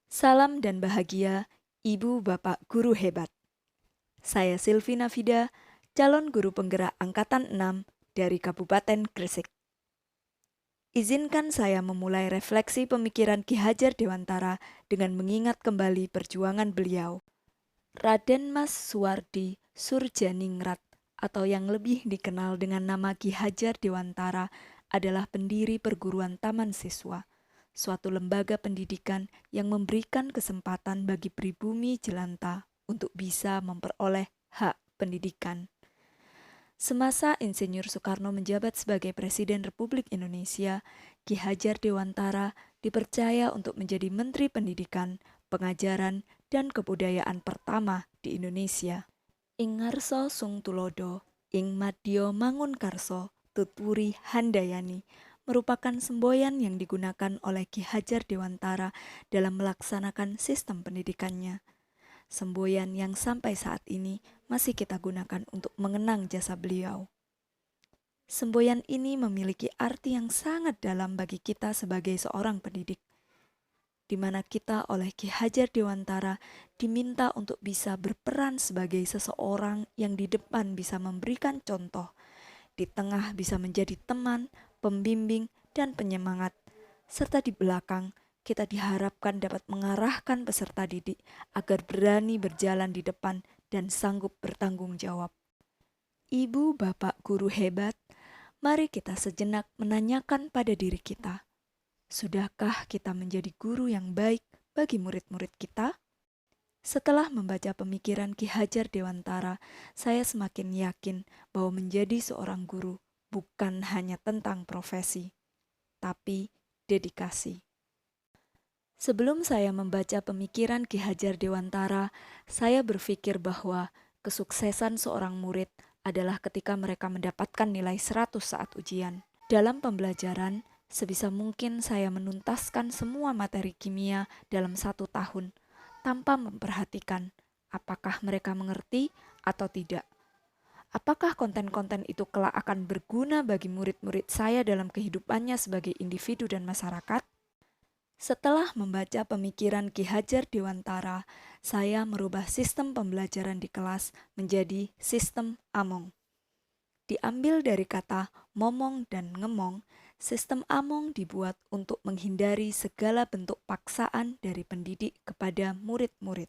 Salam dan bahagia, Ibu Bapak Guru hebat. Saya Silvina Fida, calon guru penggerak Angkatan 6 dari Kabupaten Gresik. Izinkan saya memulai refleksi pemikiran Ki Hajar Dewantara dengan mengingat kembali perjuangan beliau. Raden Mas Suwardi Surjaningrat atau yang lebih dikenal dengan nama Ki Hajar Dewantara adalah pendiri perguruan Taman Siswa, suatu lembaga pendidikan yang memberikan kesempatan bagi pribumi jelanta untuk bisa memperoleh hak pendidikan. Semasa Insinyur Soekarno menjabat sebagai Presiden Republik Indonesia, Ki Hajar Dewantara dipercaya untuk menjadi Menteri Pendidikan, Pengajaran, dan Kebudayaan pertama di Indonesia. Ing ngarsa sung tulodo, ing madya mangunkarsa, tuturi handayani, merupakan semboyan yang digunakan oleh Ki Hajar Dewantara dalam melaksanakan sistem pendidikannya. Semboyan yang sampai saat ini masih kita gunakan untuk mengenang jasa beliau. Semboyan ini memiliki arti yang sangat dalam bagi kita sebagai seorang pendidik, di mana kita oleh Ki Hajar Dewantara diminta untuk bisa berperan sebagai seseorang yang di depan bisa memberikan contoh, di tengah bisa menjadi teman, pembimbing, dan penyemangat, serta di belakang kita diharapkan dapat mengarahkan peserta didik agar berani berjalan di depan dan sanggup bertanggung jawab. Ibu, Bapak, Guru hebat, mari kita sejenak menanyakan pada diri kita, sudahkah kita menjadi guru yang baik bagi murid-murid kita? Setelah membaca pemikiran Ki Hajar Dewantara, saya semakin yakin bahwa menjadi seorang guru bukan hanya tentang profesi, tapi dedikasi. Sebelum saya membaca pemikiran Ki Hajar Dewantara, saya berpikir bahwa kesuksesan seorang murid adalah ketika mereka mendapatkan nilai 100 saat ujian. Dalam pembelajaran, sebisa mungkin saya menuntaskan semua materi kimia dalam 1 tahun, tanpa memperhatikan apakah mereka mengerti atau tidak. Apakah konten-konten itu kelak akan berguna bagi murid-murid saya dalam kehidupannya sebagai individu dan masyarakat? Setelah membaca pemikiran Ki Hajar Dewantara, saya merubah sistem pembelajaran di kelas menjadi sistem Among. Diambil dari kata momong dan ngemong, sistem Among dibuat untuk menghindari segala bentuk paksaan dari pendidik kepada murid-murid.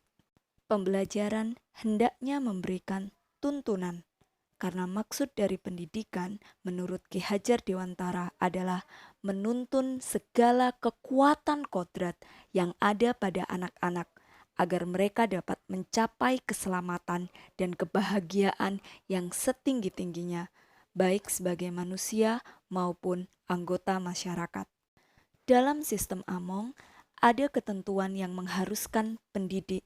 Pembelajaran hendaknya memberikan tuntunan, karena maksud dari pendidikan menurut Ki Hajar Dewantara adalah menuntun segala kekuatan kodrat yang ada pada anak-anak agar mereka dapat mencapai keselamatan dan kebahagiaan yang setinggi-tingginya, baik sebagai manusia maupun anggota masyarakat. Dalam sistem Among, ada ketentuan yang mengharuskan pendidik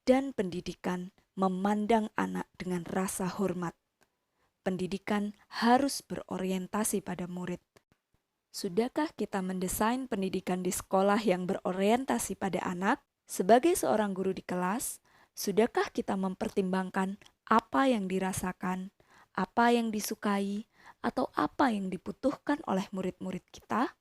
dan pendidikan memandang anak dengan rasa hormat. Pendidikan harus berorientasi pada murid. Sudahkah kita mendesain pendidikan di sekolah yang berorientasi pada anak? Sebagai seorang guru di kelas, sudahkah kita mempertimbangkan apa yang dirasakan, apa yang disukai, atau apa yang dibutuhkan oleh murid-murid kita?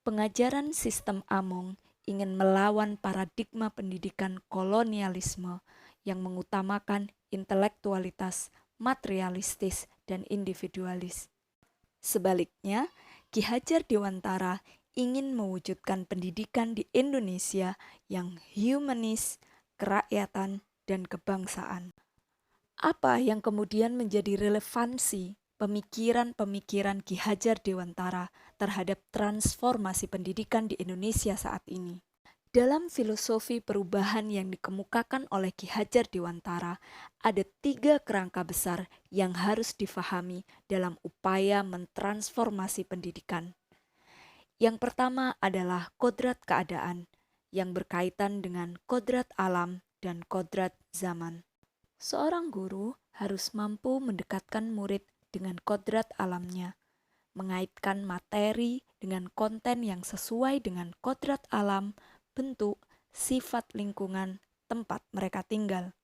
Pengajaran sistem Among ingin melawan paradigma pendidikan kolonialisme yang mengutamakan intelektualitas, materialistis, dan individualis. Sebaliknya, Ki Hajar Dewantara ingin mewujudkan pendidikan di Indonesia yang humanis, kerakyatan, dan kebangsaan. Apa yang kemudian menjadi relevansi pemikiran-pemikiran Ki Hajar Dewantara terhadap transformasi pendidikan di Indonesia saat ini? Dalam filosofi perubahan yang dikemukakan oleh Ki Hajar Dewantara, ada 3 kerangka besar yang harus difahami dalam upaya mentransformasi pendidikan. Yang pertama adalah kodrat keadaan, yang berkaitan dengan kodrat alam dan kodrat zaman. Seorang guru harus mampu mendekatkan murid dengan kodrat alamnya, mengaitkan materi dengan konten yang sesuai dengan kodrat alam, bentuk, sifat lingkungan, tempat mereka tinggal.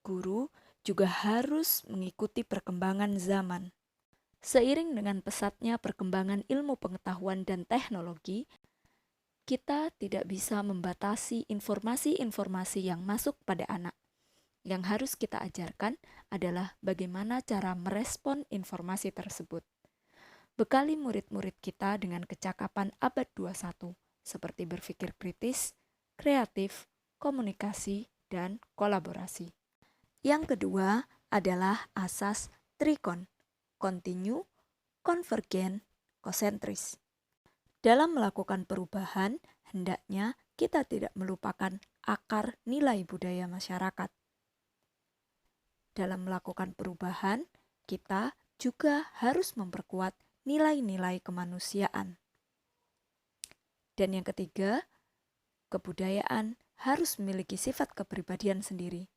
Guru juga harus mengikuti perkembangan zaman. Seiring dengan pesatnya perkembangan ilmu pengetahuan dan teknologi, Kita tidak bisa membatasi informasi-informasi yang masuk pada anak. Yang harus kita ajarkan adalah bagaimana cara merespon informasi tersebut. Bekali murid-murid kita dengan kecakapan abad 21, seperti berpikir kritis, kreatif, komunikasi, dan kolaborasi. Yang kedua adalah asas trikon, kontinu, konvergen, konsentris. Dalam melakukan perubahan, hendaknya kita tidak melupakan akar nilai budaya masyarakat. Dalam melakukan perubahan, kita juga harus memperkuat nilai-nilai kemanusiaan. Dan yang ketiga, kebudayaan harus memiliki sifat kepribadian sendiri,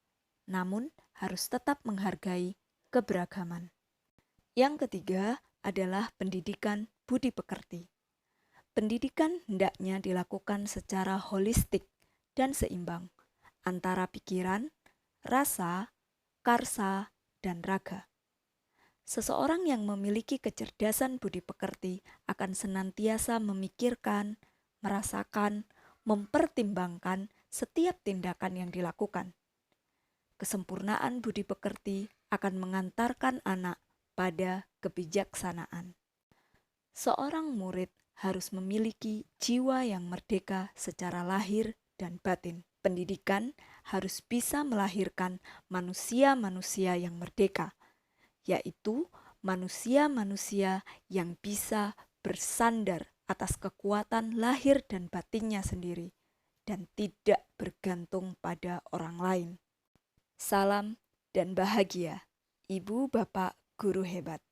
namun harus tetap menghargai keberagaman. Yang ketiga adalah pendidikan budi pekerti. Pendidikan hendaknya dilakukan secara holistik dan seimbang antara pikiran, rasa, karsa, dan raga. Seseorang yang memiliki kecerdasan budi pekerti akan senantiasa memikirkan, merasakan, mempertimbangkan setiap tindakan yang dilakukan. Kesempurnaan budi pekerti akan mengantarkan anak pada kebijaksanaan. Seorang murid harus memiliki jiwa yang merdeka secara lahir dan batin. Pendidikan harus bisa melahirkan manusia-manusia yang merdeka, yaitu manusia-manusia yang bisa bersandar atas kekuatan lahir dan batinnya sendiri dan tidak bergantung pada orang lain. Salam dan bahagia, Ibu Bapak Guru Hebat.